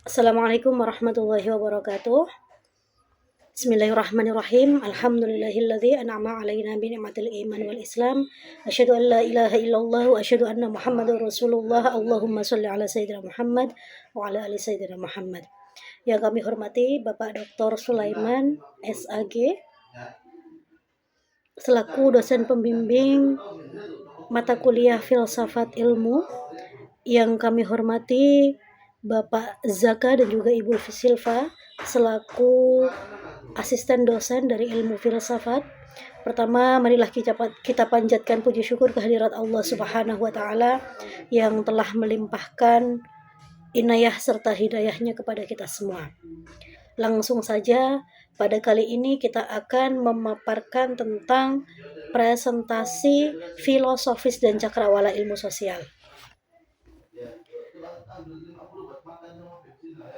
Assalamualaikum warahmatullahi wabarakatuh. Bismillahirrahmanirrahim. Alhamdulillahilladzi an'ama 'alaina bi ni'matil iman wal islam. Asyhadu an la ilaha illallah wa asyhadu anna Muhammadar Rasulullah. Allahumma shalli ala sayyidina Muhammad wa ala ali sayyidina Muhammad. Yang kami hormati Bapak Dr. Sulaiman SAG selaku dosen pembimbing mata kuliah Filsafat Ilmu. Yang kami hormati Bapak Zaka dan juga Ibu Silva selaku asisten dosen dari ilmu filsafat. Pertama, marilah kita panjatkan puji syukur kehadirat Allah Subhanahu wa taala yang telah melimpahkan inayah serta hidayahnya kepada kita semua. Langsung saja, pada kali ini kita akan memaparkan tentang presentasi filosofis dan cakrawala ilmu sosial.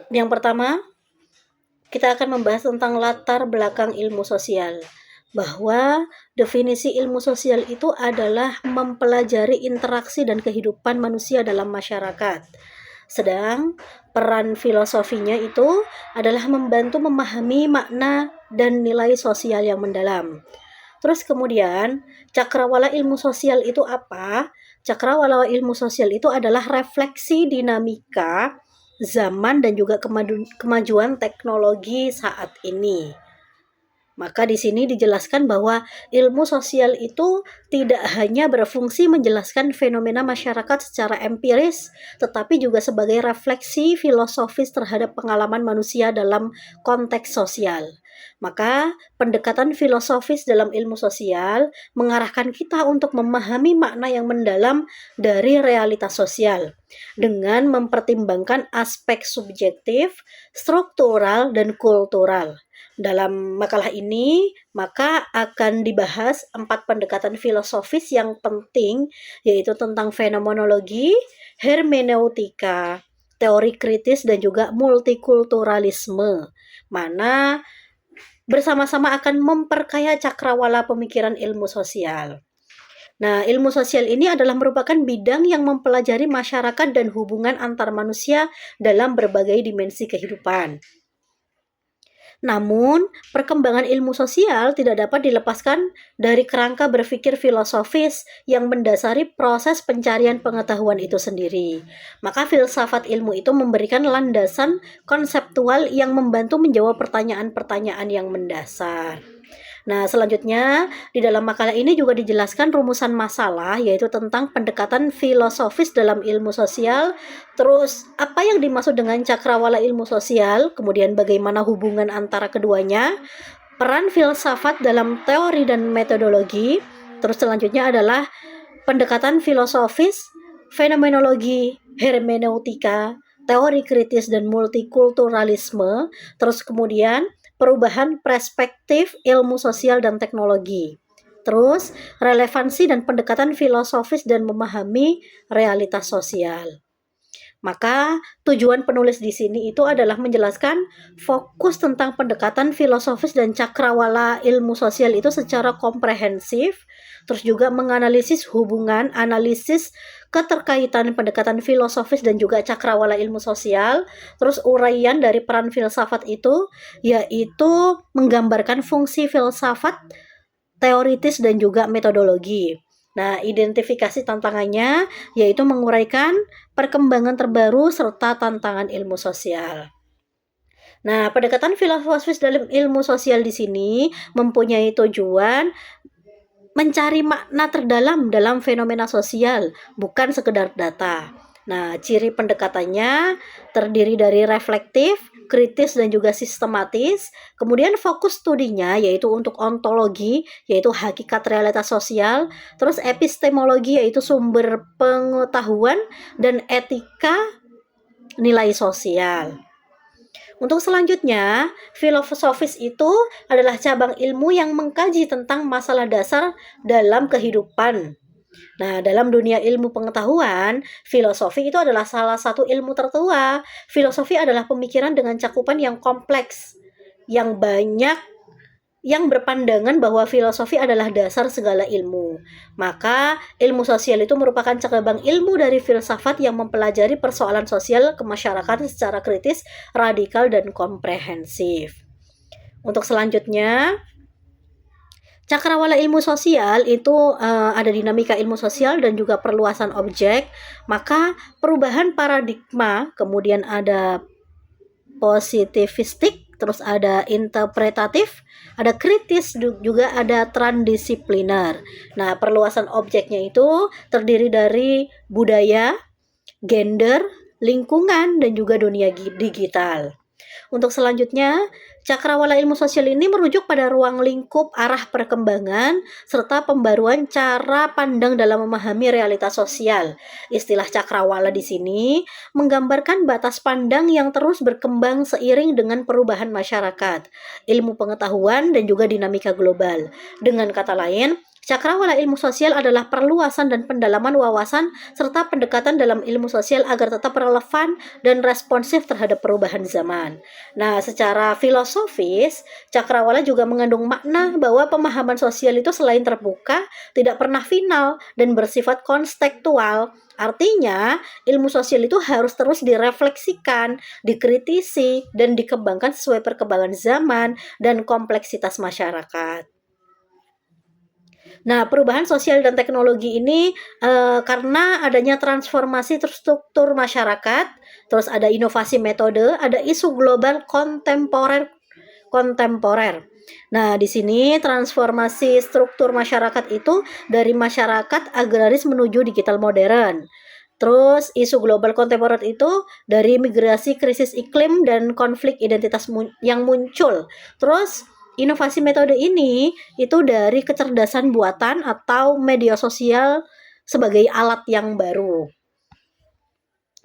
Yang pertama, kita akan membahas tentang latar belakang ilmu sosial. Bahwa definisi ilmu sosial itu adalah mempelajari interaksi dan kehidupan manusia dalam masyarakat. Sedang peran filosofinya itu adalah membantu memahami makna dan nilai sosial yang mendalam. Terus kemudian, cakrawala ilmu sosial itu apa? Cakrawala ilmu sosial itu adalah refleksi dinamika zaman dan juga kemajuan teknologi saat ini. Maka di sini dijelaskan bahwa ilmu sosial itu tidak hanya berfungsi menjelaskan fenomena masyarakat secara empiris, tetapi juga sebagai refleksi filosofis terhadap pengalaman manusia dalam konteks sosial. Maka pendekatan filosofis dalam ilmu sosial mengarahkan kita untuk memahami makna yang mendalam dari realitas sosial dengan mempertimbangkan aspek subjektif, struktural, dan kultural. Dalam makalah ini, maka akan dibahas 4 pendekatan filosofis yang penting, yaitu tentang fenomenologi, hermeneutika, teori kritis, dan juga multikulturalisme, mana bersama-sama akan memperkaya cakrawala pemikiran ilmu sosial. Nah, ilmu sosial ini adalah merupakan bidang yang mempelajari masyarakat dan hubungan antar manusia dalam berbagai dimensi kehidupan. Namun, perkembangan ilmu sosial tidak dapat dilepaskan dari kerangka berpikir filosofis yang mendasari proses pencarian pengetahuan itu sendiri. Maka filsafat ilmu itu memberikan landasan konseptual yang membantu menjawab pertanyaan-pertanyaan yang mendasar. Nah, selanjutnya di dalam makalah ini juga dijelaskan rumusan masalah, yaitu tentang pendekatan filosofis dalam ilmu sosial, terus apa yang dimaksud dengan cakrawala ilmu sosial, kemudian bagaimana hubungan antara keduanya, peran filsafat dalam teori dan metodologi, terus selanjutnya adalah pendekatan filosofis, fenomenologi, hermeneutika, teori kritis dan multikulturalisme, terus kemudian perubahan perspektif ilmu sosial dan teknologi. Terus, relevansi dan pendekatan filosofis dan memahami realitas sosial. Maka, tujuan penulis di sini itu adalah menjelaskan fokus tentang pendekatan filosofis dan cakrawala ilmu sosial itu secara komprehensif, terus juga menganalisis hubungan, analisis keterkaitan pendekatan filosofis dan juga cakrawala ilmu sosial, terus uraian dari peran filsafat itu, yaitu menggambarkan fungsi filsafat, teoritis dan juga metodologi. Nah, identifikasi tantangannya yaitu menguraikan perkembangan terbaru serta tantangan ilmu sosial. Nah, pendekatan filosofis dalam ilmu sosial di sini mempunyai tujuan mencari makna terdalam dalam fenomena sosial, bukan sekedar data. Nah, ciri pendekatannya terdiri dari reflektif, kritis, dan juga sistematis. Kemudian fokus studinya yaitu untuk ontologi, yaitu hakikat realitas sosial. Terus epistemologi yaitu sumber pengetahuan, dan etika nilai sosial. Untuk selanjutnya, filosofis itu adalah cabang ilmu yang mengkaji tentang masalah dasar dalam kehidupan. Nah, dalam dunia ilmu pengetahuan, filosofi itu adalah salah satu ilmu tertua. Filosofi adalah pemikiran dengan cakupan yang kompleks, yang banyak, yang berpandangan bahwa filosofi adalah dasar segala ilmu. Maka ilmu sosial itu merupakan cabang ilmu dari filsafat yang mempelajari persoalan sosial kemasyarakatan secara kritis, radikal, dan komprehensif. Untuk selanjutnya, cakrawala ilmu sosial itu ada dinamika ilmu sosial dan juga perluasan objek. Maka perubahan paradigma, kemudian ada positivistik, terus ada interpretatif, ada kritis, juga ada transdisipliner. Nah, perluasan objeknya itu terdiri dari budaya, gender, lingkungan, dan juga dunia digital. Untuk selanjutnya, cakrawala ilmu sosial ini merujuk pada ruang lingkup arah perkembangan serta pembaruan cara pandang dalam memahami realitas sosial. Istilah cakrawala di sini menggambarkan batas pandang yang terus berkembang seiring dengan perubahan masyarakat, ilmu pengetahuan, dan juga dinamika global. Dengan kata lain, cakrawala ilmu sosial adalah perluasan dan pendalaman wawasan serta pendekatan dalam ilmu sosial agar tetap relevan dan responsif terhadap perubahan zaman. Nah, secara filosofis, cakrawala juga mengandung makna bahwa pemahaman sosial itu selain terbuka, tidak pernah final dan bersifat konstekstual. Artinya, ilmu sosial itu harus terus direfleksikan, dikritisi, dan dikembangkan sesuai perkembangan zaman dan kompleksitas masyarakat. Nah, perubahan sosial dan teknologi ini karena adanya transformasi terstruktur masyarakat, terus ada inovasi metode, ada isu global kontemporer. Nah, di sini transformasi struktur masyarakat itu dari masyarakat agraris menuju digital modern. Terus isu global kontemporer itu dari migrasi, krisis iklim, dan konflik identitas yang muncul. Terus inovasi metode ini itu dari kecerdasan buatan atau media sosial sebagai alat yang baru.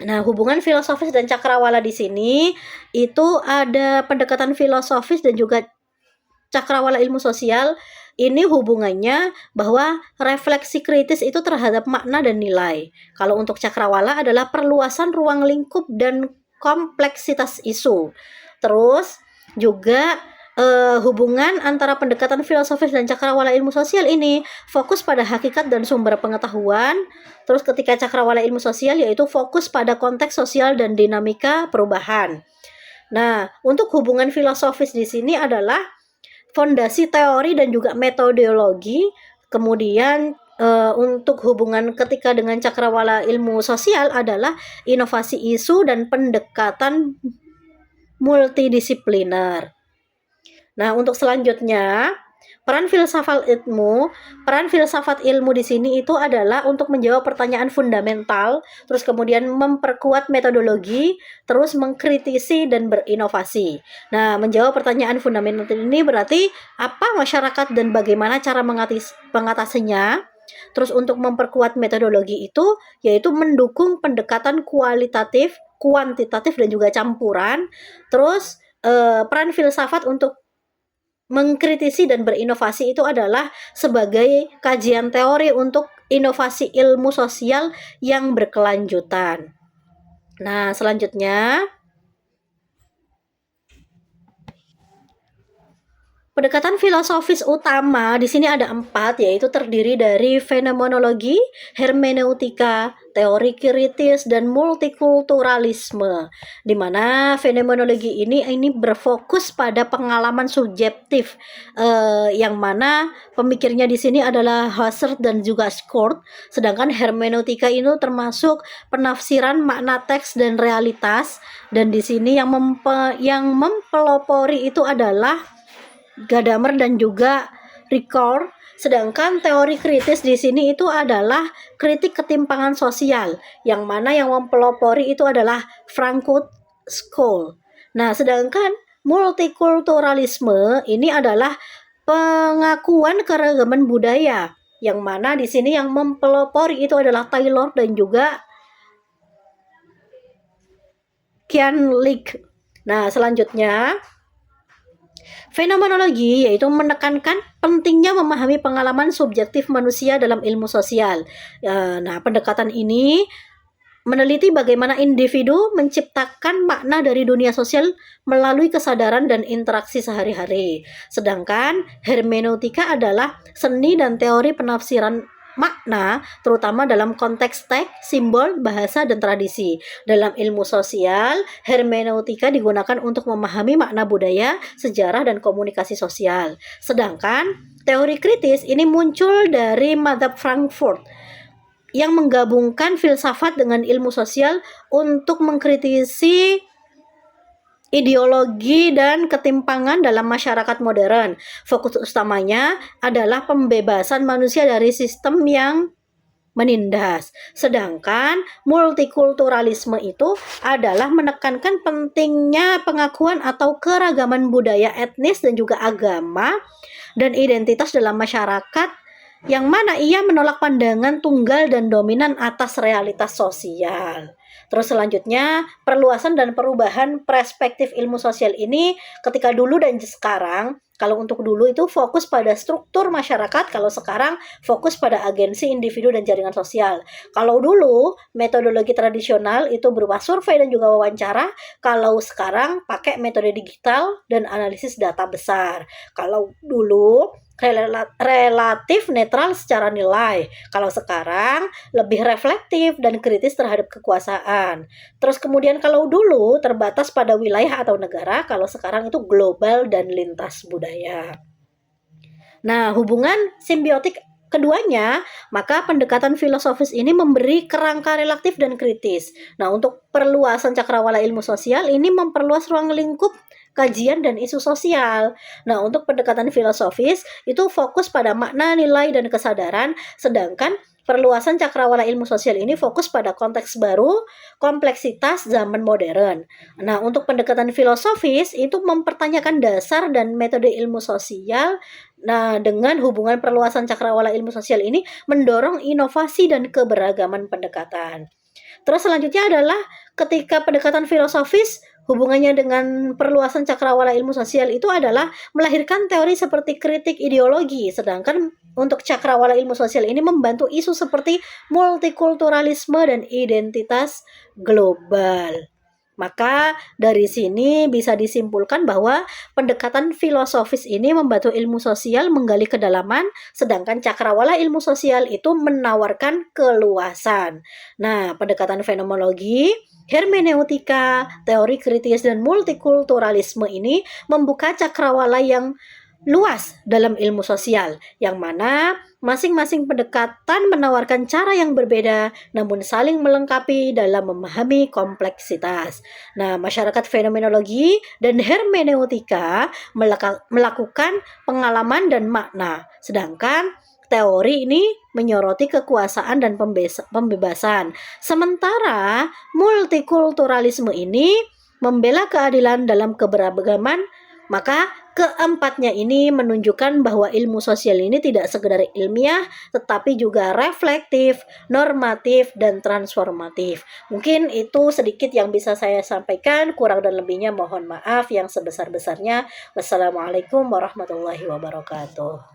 Nah, hubungan filosofis dan cakrawala di sini itu ada pendekatan filosofis dan juga cakrawala ilmu sosial. Ini hubungannya bahwa refleksi kritis itu terhadap makna dan nilai. Kalau untuk cakrawala adalah perluasan ruang lingkup dan kompleksitas isu. Terus juga hubungan antara pendekatan filosofis dan cakrawala ilmu sosial ini fokus pada hakikat dan sumber pengetahuan. Terus ketika cakrawala ilmu sosial yaitu fokus pada konteks sosial dan dinamika perubahan. Nah, untuk hubungan filosofis di sini adalah fondasi teori dan juga metodologi. Kemudian untuk hubungan ketika dengan cakrawala ilmu sosial adalah inovasi isu dan pendekatan multidisipliner. Nah, untuk selanjutnya, peran filsafat ilmu di sini itu adalah untuk menjawab pertanyaan fundamental, terus kemudian memperkuat metodologi, terus mengkritisi dan berinovasi. Nah, menjawab pertanyaan fundamental ini berarti apa masyarakat dan bagaimana cara mengatasinya. Terus untuk memperkuat metodologi itu yaitu mendukung pendekatan kualitatif, kuantitatif, dan juga campuran. Terus peran filsafat untuk mengkritisi dan berinovasi itu adalah sebagai kajian teori untuk inovasi ilmu sosial yang berkelanjutan. Nah, selanjutnya pendekatan filosofis utama di sini ada 4, yaitu terdiri dari fenomenologi, hermeneutika, teori kritis, dan multikulturalisme. Di mana fenomenologi ini berfokus pada pengalaman subjektif, yang mana pemikirnya di sini adalah Husserl dan juga Scott. Sedangkan hermeneutika itu termasuk penafsiran makna teks dan realitas. Dan di sini yang mempelopori itu adalah Gadamer dan juga Ricoeur. Sedangkan teori kritis di sini itu adalah kritik ketimpangan sosial, yang mana yang mempelopori itu adalah Frankfurt School. Nah, sedangkan multikulturalisme ini adalah pengakuan keragaman budaya, yang mana di sini yang mempelopori itu adalah Taylor dan juga Kian-Lik. Nah, selanjutnya fenomenologi yaitu menekankan pentingnya memahami pengalaman subjektif manusia dalam ilmu sosial. Nah, pendekatan ini meneliti bagaimana individu menciptakan makna dari dunia sosial melalui kesadaran dan interaksi sehari-hari. Sedangkan hermeneutika adalah seni dan teori penafsiran makna, terutama dalam konteks teks, simbol, bahasa, dan tradisi. Dalam ilmu sosial, hermeneutika digunakan untuk memahami makna budaya, sejarah, dan komunikasi sosial. Sedangkan teori kritis ini muncul dari Madzhab Frankfurt yang menggabungkan filsafat dengan ilmu sosial untuk mengkritisi ideologi dan ketimpangan dalam masyarakat modern. Fokus utamanya adalah pembebasan manusia dari sistem yang menindas. Sedangkan multikulturalisme itu adalah menekankan pentingnya pengakuan atau keragaman budaya, etnis, dan juga agama dan identitas dalam masyarakat, yang mana ia menolak pandangan tunggal dan dominan atas realitas sosial. Terus selanjutnya, perluasan dan perubahan perspektif ilmu sosial ini ketika dulu dan sekarang. Kalau untuk dulu itu fokus pada struktur masyarakat, kalau sekarang fokus pada agensi individu dan jaringan sosial. Kalau dulu metodologi tradisional itu berupa survei dan juga wawancara, kalau sekarang pakai metode digital dan analisis data besar. Kalau dulu relatif netral secara nilai, kalau sekarang lebih reflektif dan kritis terhadap kekuasaan. Terus kemudian kalau dulu terbatas pada wilayah atau negara, kalau sekarang itu global dan lintas budaya. Nah, hubungan simbiotik keduanya, maka pendekatan filosofis ini memberi kerangka relatif dan kritis. Nah, untuk perluasan cakrawala ilmu sosial ini memperluas ruang lingkup kajian dan isu sosial. Nah, untuk pendekatan filosofis itu fokus pada makna, nilai, dan kesadaran, sedangkan perluasan cakrawala ilmu sosial ini fokus pada konteks baru, kompleksitas zaman modern. Nah, untuk pendekatan filosofis itu mempertanyakan dasar dan metode ilmu sosial. Nah, dengan hubungan perluasan cakrawala ilmu sosial ini mendorong inovasi dan keberagaman pendekatan. Terus selanjutnya adalah ketika pendekatan filosofis hubungannya dengan perluasan cakrawala ilmu sosial itu adalah melahirkan teori seperti kritik ideologi, sedangkan untuk cakrawala ilmu sosial ini membantu isu seperti multikulturalisme dan identitas global. Maka dari sini bisa disimpulkan bahwa pendekatan filosofis ini membantu ilmu sosial menggali kedalaman, sedangkan cakrawala ilmu sosial itu menawarkan keluasan. Nah, pendekatan fenomenologi, hermeneutika, teori kritis, dan multikulturalisme ini membuka cakrawala yang luas dalam ilmu sosial, yang mana masing-masing pendekatan menawarkan cara yang berbeda namun saling melengkapi dalam memahami kompleksitas. Nah, masyarakat fenomenologi dan hermeneutika melakukan pengalaman dan makna, sedangkan teori ini menyoroti kekuasaan dan pembebasan. Sementara multikulturalisme ini membela keadilan dalam keberagaman. Maka keempatnya ini menunjukkan bahwa ilmu sosial ini tidak sekedar ilmiah, tetapi juga reflektif, normatif, dan transformatif. Mungkin itu sedikit yang bisa saya sampaikan, kurang dan lebihnya mohon maaf yang sebesar-besarnya. Wassalamualaikum warahmatullahi wabarakatuh.